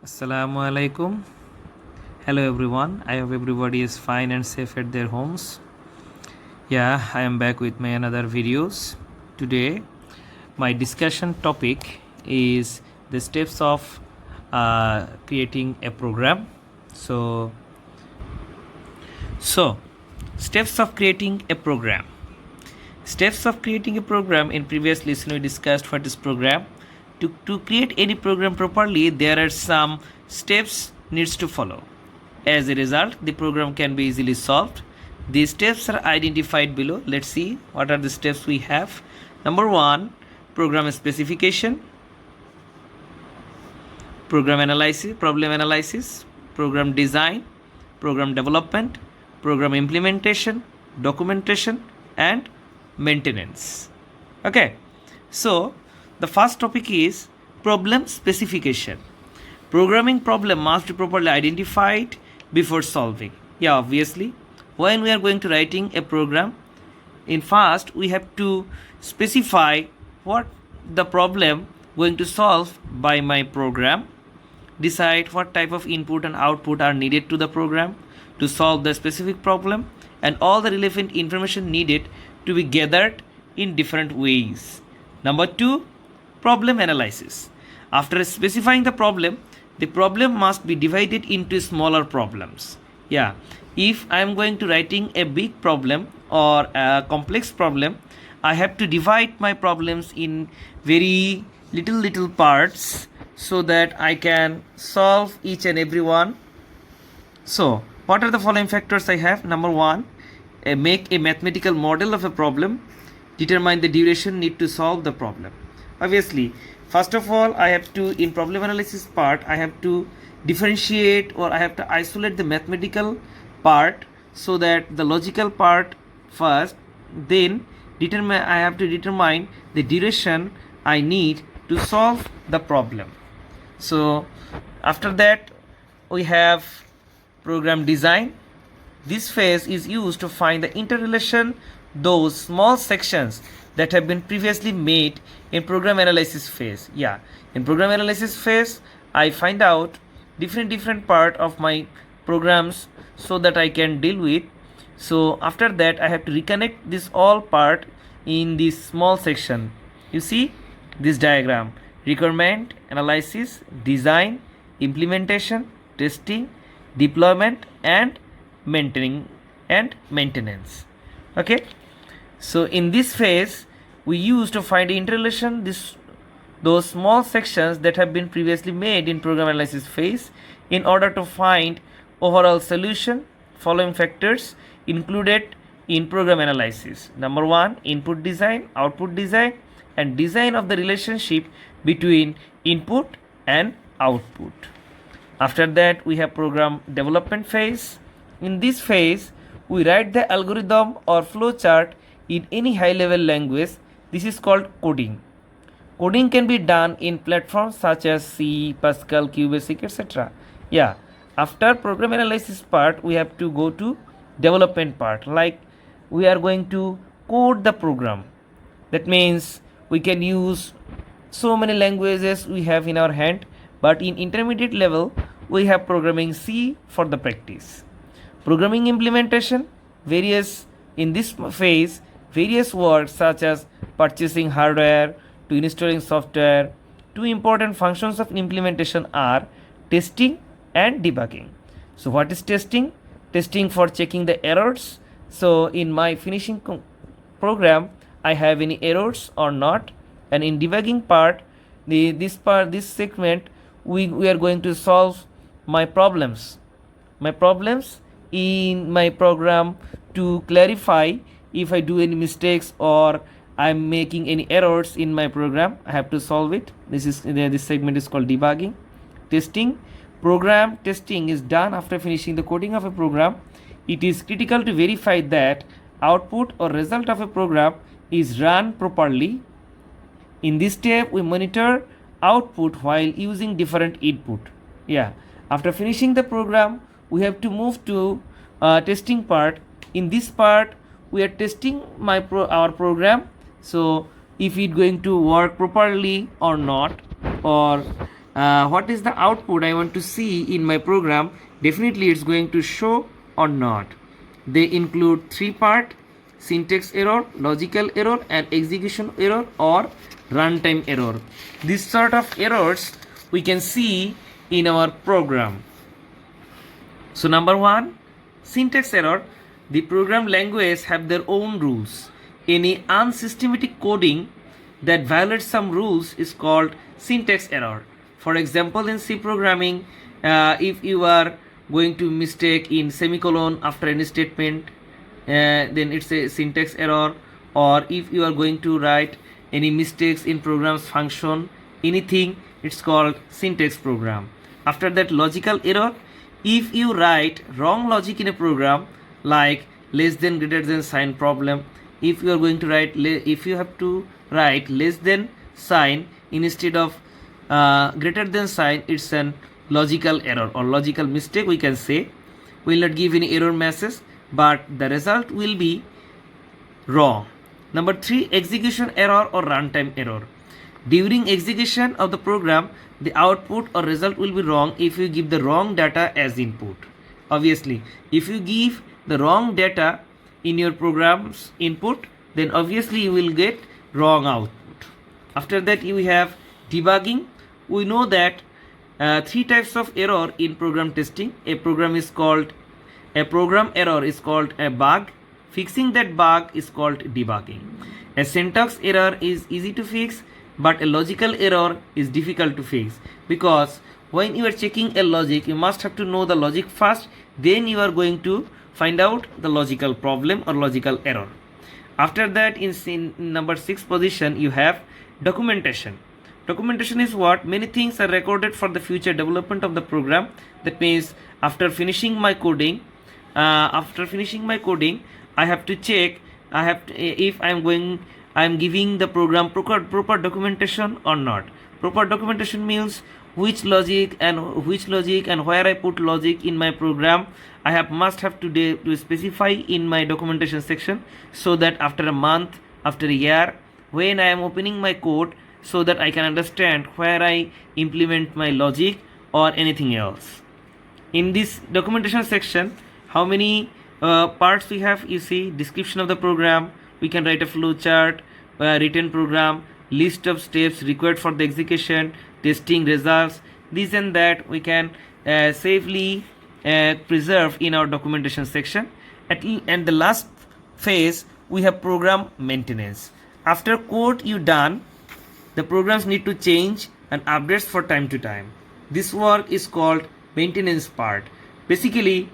Assalamu alaikum. Hello everyone. I hope everybody is fine and safe at their homes. Yeah, I am back with my another videos. Today, my discussion topic is the steps of creating a program. So, steps of creating a program. Steps of creating a program. In previous lesson, we discussed what is program. To create any program properly, there are some steps needs to follow. As a result, the program can be easily solved. These steps are identified below. Let's see what are the steps we have. Number 1, program specification, program analysis, problem analysis, program design, program development, program implementation, documentation, and maintenance. Okay, so the first topic is problem specification. Programming problem must be properly identified before solving. Yeah, obviously, when we are going to writing a program, in first we have to specify what the problem going to solve by my program, decide what type of input and output are needed to the program to solve the specific problem, and all the relevant information needed to be gathered in different ways. Number 2, problem analysis. After specifying the problem must be divided into smaller problems. Yeah, if I am going to writing a big problem or a complex problem, I have to divide my problems in very little parts so that I can solve each and every one. So what are the following factors I have? Number 1, make a mathematical model of a problem, determine the duration need to solve the problem. Obviously, first of all, I have to, in problem analysis part, I have to differentiate or I have to isolate the mathematical part so that the logical part first, then I have to determine the duration I need to solve the problem. So after that we have program design. This phase is used to find the interrelation those small sections that have been previously made in program analysis phase. Yeah, in program analysis phase I find out different part of my programs so that I can deal with. So after that I have to reconnect this all part in this small section. You see this diagram: requirement analysis, design, implementation, testing, deployment, and maintenance. Okay, so in this phase we use to find the interrelation those small sections that have been previously made in program analysis phase in order to find overall solution. Following factors included in program analysis: number 1, input design, output design, and design of the relationship between input and output. After that we have program development phase. In this phase we write the algorithm or flowchart in any high level language. This is called coding. Coding can be done in platforms such as C, Pascal, QBasic, etc. Yeah, after program analysis part we have to go to development part, like we are going to code the program. That means we can use so many languages we have in our hand, but in intermediate level we have programming C for the practice. Programming implementation, in this phase various words such as purchasing hardware to installing software. Two important functions of implementation are testing and debugging. So what is testing? Testing for checking the errors. So in my finishing program I have any errors or not, and in debugging part, this segment we are going to solve my problems in my program to clarify if I do any mistakes or I'm making any errors in my program. I have to solve it. This segment is called debugging. Testing. Program testing is done after finishing the coding of a program. It is critical to verify that output or result of a program is run properly. In this step we monitor output while using different input. Yeah, after finishing the program we have to move to testing part. In this part we are testing our program, so if it's going to work properly or not, or what is the output I want to see in my program, definitely it's going to show or not. They include three part: syntax error, logical error, and execution error or runtime error. This sort of errors we can see in our program. So number one, syntax error. The program language have their own rules. Any unsystematic coding that violates some rules is called syntax error. For example, in C programming, if you are going to mistake in semicolon after any statement, then it's a syntax error. Or if you are going to write any mistakes in program's function, anything, it's called syntax program. After that, logical error. If you write wrong logic in a program, like less than greater than sign problem, if you are going to write, if you have to write less than sign instead of greater than sign, it's an logical error or logical mistake, we can say. Will not give any error message, but the result will be wrong. Number three, execution error or runtime error. During execution of the program, the output or result will be wrong if you give the wrong data as input. Obviously, if you give the wrong data in your program's input, then obviously you will get wrong output. After that, you have debugging. We know that three types of error in program testing. A program error is called a bug. Fixing that bug is called debugging. A syntax error is easy to fix, but a logical error is difficult to fix, because when you are checking a logic, you must have to know the logic first, then you are going to find out the logical problem or logical error. After that, in number 6 position, you have documentation. Documentation is what? Many things are recorded for the future development of the program. That means after finishing my coding, I have to check, if I'm giving the program proper documentation or not. Proper documentation means which logic and where I put logic in my program. I must have to specify in my documentation section, so that after a month, after a year, when I am opening my code, so that I can understand where I implement my logic or anything else. In this documentation section, how many parts we have? You see, description of the program, we can write a flow chart, written program, list of steps required for the execution, testing results, this and that we can safely preserve in our documentation section. And the last phase, we have program maintenance. After code you done, the programs need to change and updates for time to time. This work is called maintenance part. Basically,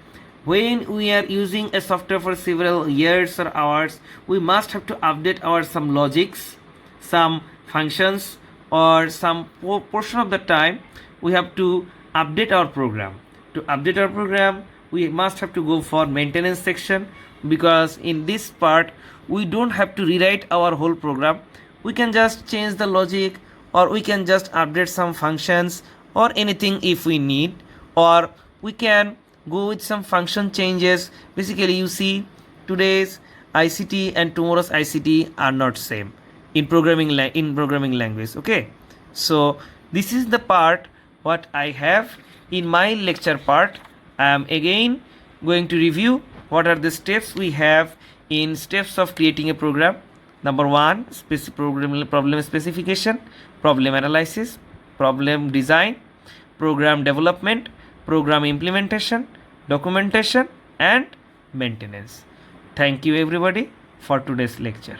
when we are using a software for several years or hours, we must have to update our some logics, some functions, or some portion of the time we have to update our program. To update our program, we must have to go for maintenance section, because in this part we don't have to rewrite our whole program. We can just change the logic, or we can just update some functions or anything if we need, or we can go with some function changes. Basically, you see, today's ICT and tomorrow's ICT are not same in programming language. Okay, so this is the part what I have in my lecture part. I am again going to review what are the steps we have in steps of creating a program. Number 1, problem specification, problem analysis, problem design, program development, program implementation, documentation, and maintenance. Thank you everybody for today's lecture.